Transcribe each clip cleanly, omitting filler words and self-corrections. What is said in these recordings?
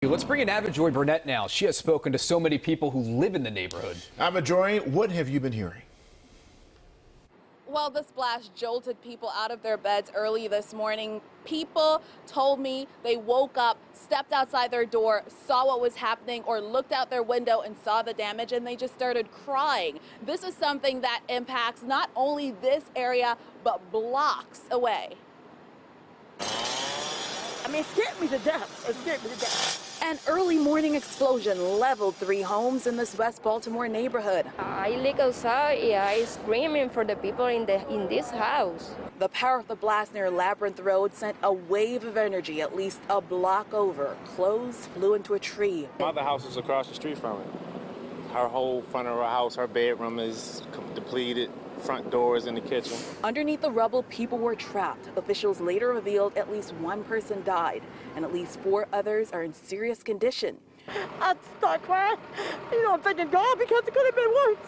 Let's bring in Joy Burnett now. She has spoken to so many people who live in the neighborhood. Joy, what have you been hearing? Well, this blast jolted people out of their beds early this morning. People told me they woke up, stepped outside their door, saw what was happening, or looked out their window and saw the damage, and they just started crying. This is something that impacts not only this area, but blocks away. It scared me to death. It scared me to death. An early morning explosion leveled 3 homes in this West Baltimore neighborhood. I look outside and I screaming for the people in this house. The power of the blast near Labyrinth Road sent a wave of energy at least a block over. Clothes flew into a tree. My other house is across the street from it. Her whole front of her house, her bedroom is depleted. Front doors in the kitchen. Underneath the rubble, people were trapped. Officials later revealed at least 1 person died, and at least 4 others are in serious condition. I start crying. I'm thinking, God, because it could have been worse.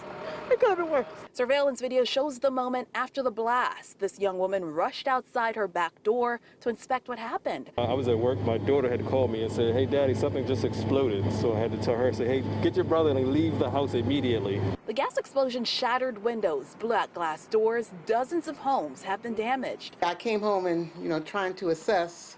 It could have been worse. Surveillance video shows the moment after the blast. This young woman rushed outside her back door to inspect what happened. I was at work. My daughter had called me and said, "Hey, Daddy, something just exploded." So I had to tell her, say, "Hey, get your brother and leave the house immediately." The gas explosion shattered windows, blew out glass doors. Dozens of homes have been damaged. I came home and, trying to assess,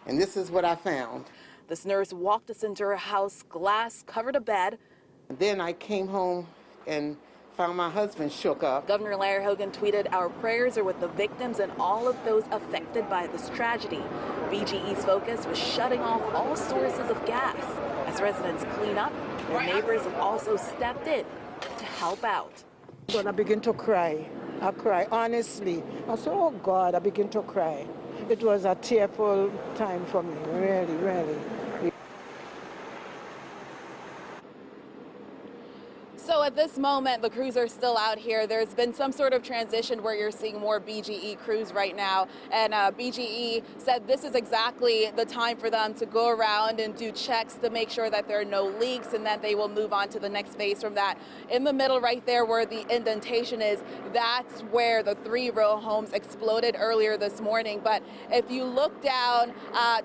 and this is what I found. This nurse walked us into her house. Glass covered a bed. Then I came home and found my husband shook up. Governor Larry Hogan tweeted, "Our prayers are with the victims and all of those affected by this tragedy." BGE's focus was shutting off all sources of gas. As residents clean up, their neighbors have also stepped in to help out. But I begin to cry. I cry, honestly. I said, oh God, I begin to cry. It was a tearful time for me, really, really. So at this moment, the crews are still out here. There's been some sort of transition where you're seeing more BGE crews right now. And BGE said this is exactly the time for them to go around and do checks to make sure that there are no leaks, and that they will move on to the next phase from that. In the middle right there where the indentation is, that's where the 3-row homes exploded earlier this morning. But if you look down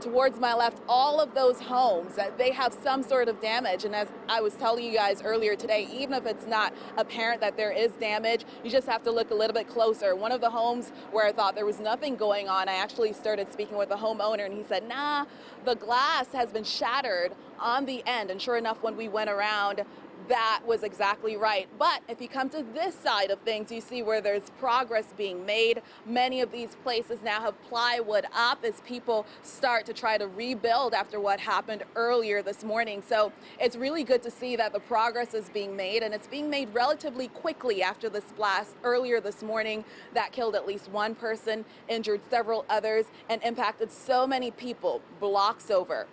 towards my left, all of those homes, they have some sort of damage. And as I was telling you guys earlier today, even if it's not apparent that there is damage, you just have to look a little bit closer. One of the homes where I thought there was nothing going on, I actually started speaking with the homeowner, and he said, nah, the glass has been shattered on the end. And sure enough, when we went around, that was exactly right. But if you come to this side of things, you see where there's progress being made. Many of these places now have plywood up as people start to try to rebuild after what happened earlier this morning. So it's really good to see that the progress is being made, and it's being made relatively quickly after this blast earlier this morning that killed at least 1 person, injured several others, and impacted so many people blocks over.